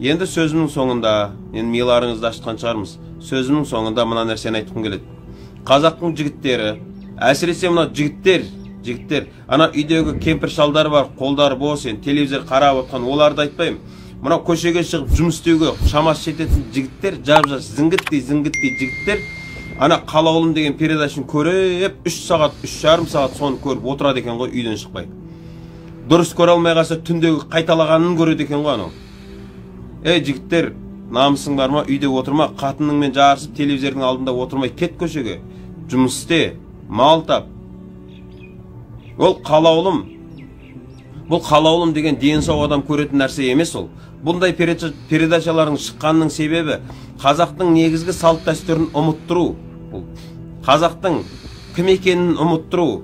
Енді сөзімнің соңында, енді миларыңызды ашытқан шығармыз. Сөзімнің соңында мына нәрсені айтқым келеді. Қазақтың жігіттері, әсіресе мына жігіттер, ана үйдегі кемпір шалдар бар, қолдары бос, енді телевизор қарап отқан, оларды айтпаймын. Мына көшеге шығып жұмыс істеуге шамасы жететін жігіттер, жап-жас зіңгіттей жігіттер, ана қалаулым деген передачаны көріп, 3 сағат, 3,5 сағат соны көріп отырады екен ғой, үйден шықпай. Дұрыс көре алмай қалса түндегі қайталағанын көреді екен ғой анау. Жігіттер, намысың бар ма, үйде отырма, қатыныңмен жарысып, телевизордың алдында отырмай, кет көшеге. Жұмыс істе, мал тап. Ол қалаулым деген дені сау адам көретін нәрсе емес ол. Бұндай передачалардың шыққанның себебі қазақтың негізгі салт дәстүрін ұмыттыру. Қазақтың кім екенін ұмыттыру.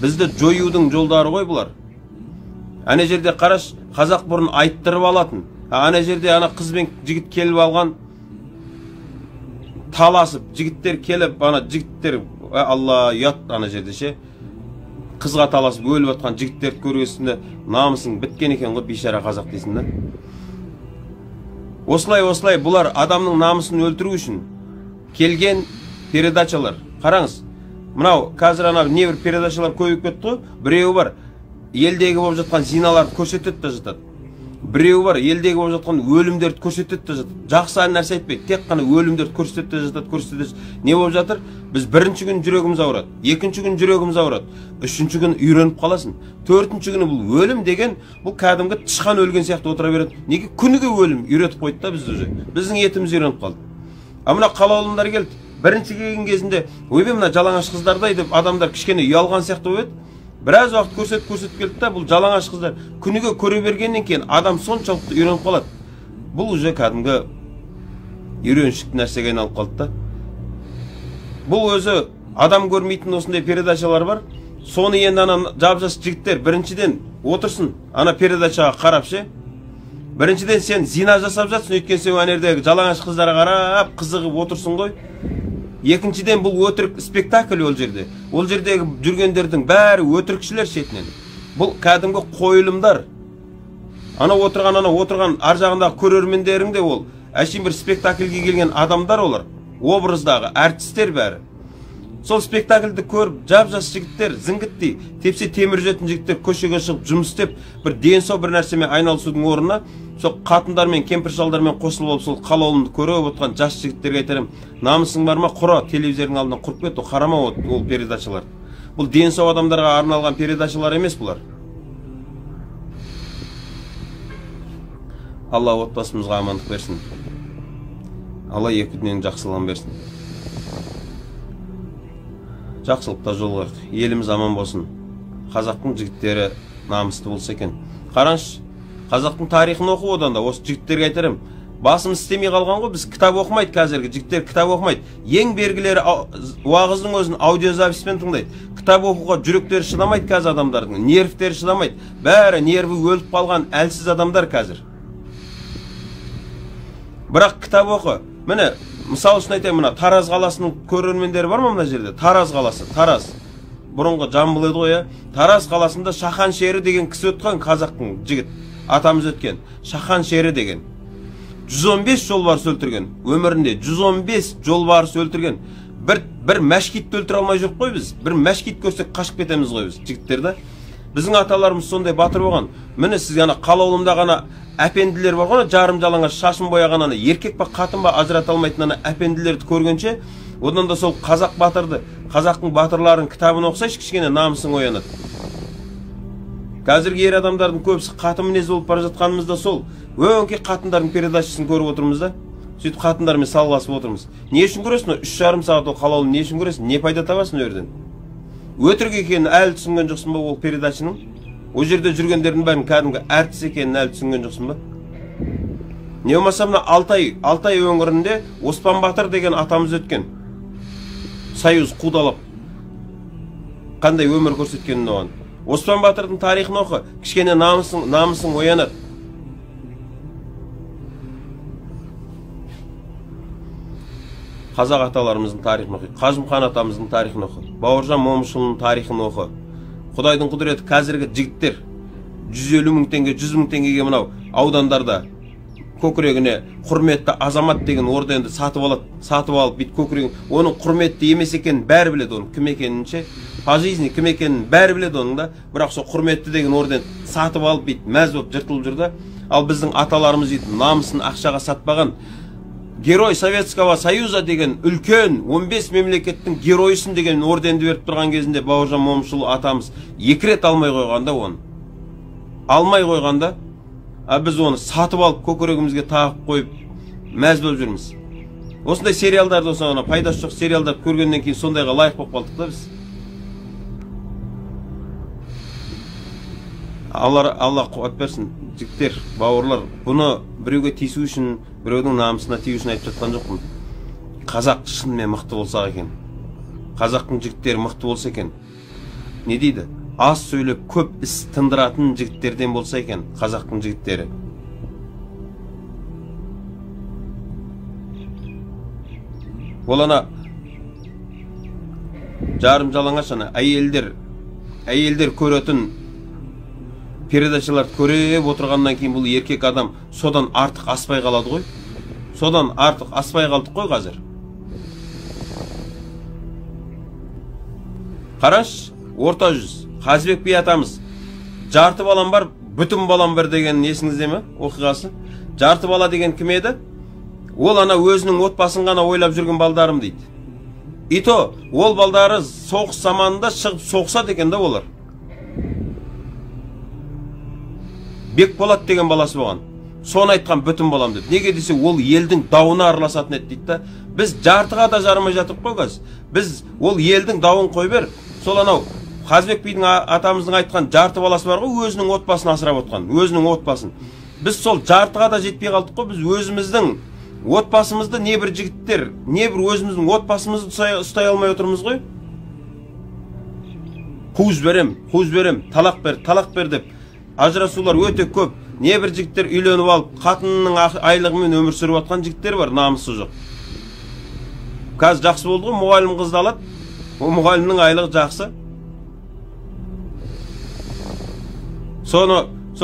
Бізді жоюдың жолдары ғой бұлар. Ана жерде қараш, қазақ бұрын айттырып алатын. Ана жерде ана қыз бен жігіт келіп алған, таласып, жігіттер келіп, ана жігіттер, алла, ұят ана жерде ше. Қызға таласып өліп атқан жігіттерді көргесінде намысың біткен екен ғой, бейшара қазақ дейсің да. Осылай бұлар адамның намысын өлтіру үшін келген передачалар. Қараңыз, мынау қазір ана не бір передачалар көбейіп кетті ғой. Біреуі бар, елдегі болып жатқан зиналарды көрсетеді де жатады. Біреуі бар, елдегі болып жатқан өлімдерді көрсетеді де жатады. Жақсы нәрсе айтпайды, тек қана өлімдерді көрсетеді де жатады. Не болып жатыр? Біз бірінші күн жүрегіміз ауырады, екінші күн жүрегіміз ауырады, үшінші күн үйреніп қаласың, төртінші күні бұл өлім деген, бұл кәдімгі тышқан өлген сияқты отыра береді. Неге? Күніге өлім үйретіп қойды да бізді уже. Біздің етіміз үйреніп қалды. Мына қалаулымдар келді. Бірінші келген кезінде, ойбай мына жалаңаш қыздардай деп адамдар кішкене ұялған сияқты болып еді. Біраз уақыт көрсетіп келді да, бұл жалаңаш қыздар күніге көре бергеннен кейін адам соншалықты үйреніп қалады. Бұл уже кәдімгі үйреншікті нәрсеге айналып қалды да. Бұл өзі адам көрмейтін осындай передачалар бар. Соны енді ана жап-жас жігіттер біріншіден отырсын, ана передачаға қарап ше. Біріншіден сен зина жасап жатсың, өйткені сен өнердегі жалаңаш қыздарға қарап қызығып отырсың ғой. Екіншіден бұл өтірік спектакль ол жерде. Ол жердегі жүргендердің бәрі өтірікшілер шетінен. Бұл кәдімгі қойылымдар. Ана отырған ар жағындағы көрермендерің де ол әшейін бір спектакльге келген адамдар олар. Образдағы әртістер бәрі. Сол спектакльді көріп, жап-жас жігіттер, зіңгіттей, тепсе темір жүретін жігіттер көшеге шығып жұмыс істеп, бір ден сау бір нәрсемен айналысудың орнына, сол қатындар мен кемпір шалдармен қосылып алып, сол қалаулымды көріп отқан жас жігіттерге айтарым, намысың бар ма, құра, телевизордың алдынан құрып кет, қарама ол передачалар. Бұл ден сау адамдарға арналған передачалар емес бұлар. Алла отбасымызға амандық берсін. Алла екі дүниенің жақсылығын берсін. Жақсылықта жолығайық, еліміз аман болсын. Қазақтың жігіттері намысты болса екен. Қараңызшы, қазақтың тарихын оқу одан да, осы жігіттерге айтарым. Басымыз істемей қалған ғой, біз кітап оқымайды қазіргі, жігіттер кітап оқымайды. Ең бергілері уағыздың өзін аудиозаписпен тыңдайды. Кітап оқуға жүректері шыдамайды қазір адамдардың, нервтері шыдамайды. Бәрі нерві өліп қалған әлсіз адамдар қазір. Бірақ кітап оқы. Міне, мысал үшін айтайын, мына Тараз қаласының көрермендері бар ма мына жерде? Тараз қаласы, Тараз. Бұрынғы жамбыл еді ғой, Тараз қаласында Шахан Шері деген кісі өткен, қазақтың жігіт. Атамыз өткен. Шахан Шері деген. 115 жолбарыс өлтірген. Өмірінде 115 жолбарыс өлтірген. Бір мәшкитті өлтіре алмай жүріп қой біз. Бір мәшкит көрсек қашып кетеміз ғой біз, жігіттер да. Біздің аталарымыз сондай батыр болған. Міне сіз ғана қалаулымда ғана әпенділер бар ғой, жарым жалаңаш шашын бояған ана еркек па қатын ба ажырата алмайтын ана әпенділерді көргенше, одан да сол қазақ батырды, қазақтың батырларын кітабын оқысайшы, кішкене намысың оянады. Қазіргі ер адамдардың көбісі қатын мінез болып бара жатқанымызда сол өңкей қатындардың передачасын көріп отырмыз да. Сөйтіп қатындармен салғасып отырмыз. Не үшін көресің? 3,5 сағат ол қалаулы не үшін көресің? Не пайда табасың өрден? Өтірік екенін әлі түсінген жоқсың ба ол передачаның? О жерде жүргендердің бәрін кәдімгі әртіс екенін әлі түсінген жоқсың ба? Не болмаса мына Алтай өңірінде Оспан Батыр деген атамыз өткен. Союз қудалап қандай өмір көрсеткенін оған. Оспан Батырдың тарихын оқы, кішкене намысың оянады. Қазақ аталарымыздың тарихын оқы, Қажымхан атамыздың тарихын оқы, Бауыржан Момышұлының тарихын оқы. Құдайдың құдіреті қазіргі жігіттер 150 мың теңге, 100 мың теңгеге мынау аудандарда көкірегіне құрметті азамат деген орденді сатып алып бит көкірегін, оның құрметті емес екенін бәрі біледі, оның кім екенінше, по жизни кім екенін бәрі біледі оның да, бірақ сол құрметті деген орден сатып алып бит мәз болып жыртылып жүр да. Ал біздің аталарымыз дейді, намысын ақшаға сатпаған, Герой Советского Союза деген үлкен 15 мемлекеттің геройсын деген орденді беріп тұрған кезінде Бауыржан Момышұлы атамыз 2 рет алмай қойғанда, оны алмай қойғанда, біз оны сатып алып көкірегімізге тағып қойып мәз болып жүрміз. Осындай сериалдарды, осыған пайдасы жоқ сериалдар көргеннен кейін сондайға лайық болып қалдық та біз. Алла қуат берсін, жігіттер, бауырлар, бұны біреуге тиісу үшін, біреудің намысына тию үшін айтып жатқан жоқпын. Қазақ шынымен мықты болсақ екен, қазақтың жігіттері мықты болса екен, не дейді? Аз сөйлеп көп іс тындыратын жігіттерден болса екен, қазақтың жігіттері. Ол ана жарым жалаңаш ана әйелдер көретін передачалар көріп отырғаннан кейін бұл еркек адам содан артық аспай қалады ғой. Содан артық аспай қалдық қой қазір. Қараш, орта жүз, Қазыбек би атамыз, жарты балам бар, бүтін балам бар деген есіңізде ме оқиғасы? Жарты бала деген кім еді? Ол ана өзінің отбасын ғана ойлап жүрген балдарым дейді. Ито, ол балдары соғыс заманында шығып соғысады екен да олар. Бекболат деген баласы болған. Соны айтқан бүтін балам деп. Неге десе, ол елдің дауына араласатын еді дейді да. Біз жартыға да жарымай жатып қой қазір. Біз ол елдің дауын қой бер. Сол анау Қазыбек бидің атамыздың айтқан жарты баласы бар ғой, өзінің отбасын асырап отқан, өзінің отбасын. Біз сол жартыға да жетпей қалдық қой, біз өзіміздің отбасымызды небір жігіттер, небір өзіміздің отбасымызды ұстай алмай отырмыз ғой. Қуыз берем, талақ бер деп ажырасулар өте көп. Небір жігіттер үйленіп алып, қатынының айлығымен өмір сүріп жатқан жігіттер бар, намысы жоқ. Қазір жақсы болды ғой, мұғалім қызды алады, ол мұғалімнің айлығы жақсы. Сол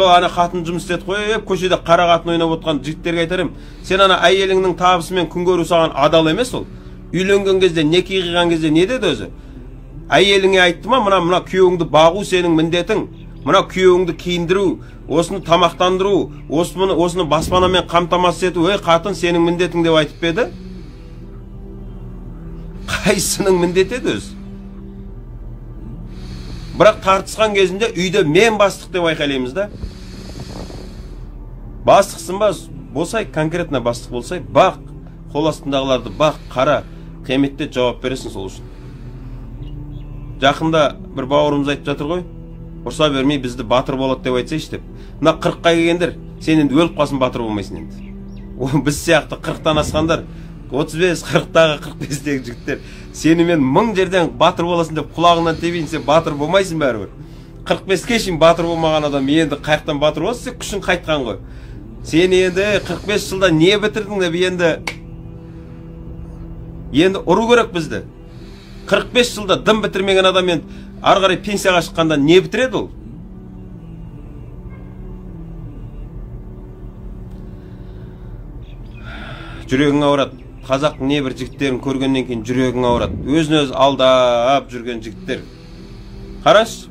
ана қатын жұмыс істетіп қойып, көшеде қара қатын ойнап отқан жігіттерге айтарым, сен ана әйеліңнің табысымен күн көру саған адал емес ол. Үйленген кезде, неке қиған кезде не деді өзі? Әйеліңе айтты ма, мына күйеуіңді бағу сенің міндетің, мына күйеуіңді киіндіру, осыны тамақтандыру, осыны баспанамен қамтамасыз ету, қатын сенің міндетің деп айтып еді? Қайсының міндеті еді өзі? Бірақ тартысқан кезінде үйде мен бастық деп айқайлаймыз да. Бастықсың ба, болсай, конкретно бастық болсай, бақ, қол астындағыларды бақ, қара, қияметте жауап бересің сол үшін. Жақында бір бауырымыз айтып жатыр ғой, ұрса бермей бізді батыр болады деп айтсайшы деп. Мына 40-қа келгендер, сен енді өліп қалсын, батыр болмайсың енді. Біз сияқты 40-тан асқандар, 35-40-тағы 45-тегі жігіттер, сені мен 1000 жерден батыр боласың деп құлағыңнан тебейін, сен батыр болмайсың бәрібір. 45-ке шейін батыр болмаған адам енді қайықтан батыр боласың, сен күшің қайтқан ғой. Сен енді 45 жылда не бітірдің деп енді ұру керек бізді. 45 жылда дым бітірмеген адам енді ары қарай пенсияға шыққанда не бітіреді ол? Жүрегің ауырады. Қазақтың небір жігіттерін көргеннен кейін жүрегің ауырады. Өзін-өз алдап жүрген жігіттер. Қараш,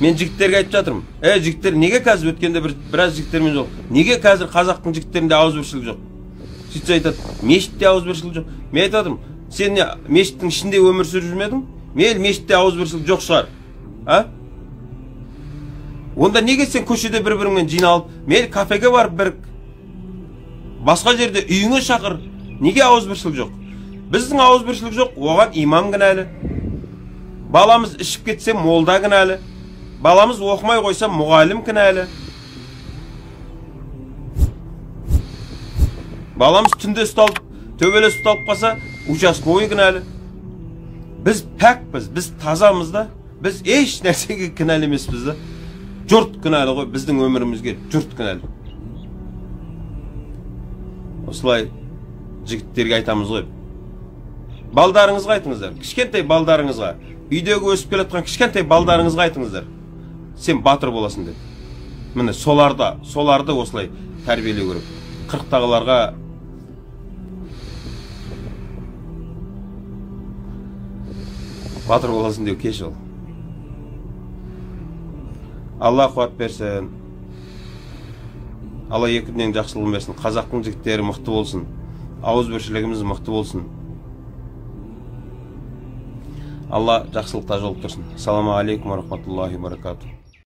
мен жігіттерге айтып жатырмын. Жігіттер, неге қазір өткенде біраз жігіттермен жоқ? Неге қазір қазақтың жігіттерінде ауызбіршілік жоқ? Сөйтсе айтады, мешітте ауызбіршілік жоқ. Мен айтадым, сен мешіттің ішінде өмір сүріп жүрмедің? Мейлі мешітте ауызбіршілік жоқ шығар. Онда неге сен көшеде бір-біріңмен жиналып, мейлі кафеге барып бір басқа жерде үйіңе шақыр, неге ауызбіршілік жоқ? Біздің ауызбіршілік жоқ, оған имам кінәлі. Баламыз ішіп кетсе, молда кінәлі. Баламыз оқымай қойса, мұғалім кінәлі. Баламыз түнде ұсталып, төбелес ұсталып қалса, участковый кінәлі. Біз пәкпіз, біз тазамыз да, біз еш нәрсеге кінәлі емеспіз да. Жұрт кінәлі ғой, біздің өмірімізге жұрт кінәлі. Осылай жігіттерге айтамыз ғой. Балдарыңызға айтыңыздар, кішкентай балдарыңызға, үйдегі өсіп келе жатқан кішкентай балдарыңызға айтыңыздар. сен батыр боласың деп. Міне соларды осылай тәрбиелеу керек. 40-тағыларға батыр боласың деу кеш ол. Алла қуат берсін. Алла екі дүниенің жақсылығын берсін. Қазақтың жігіттері мықты болсын. Ауызбіршілігіміз мықты болсын. Алла жақсылықта жолықтырсын. Ассаламу алейкум ва рахматуллахи ва баракатух.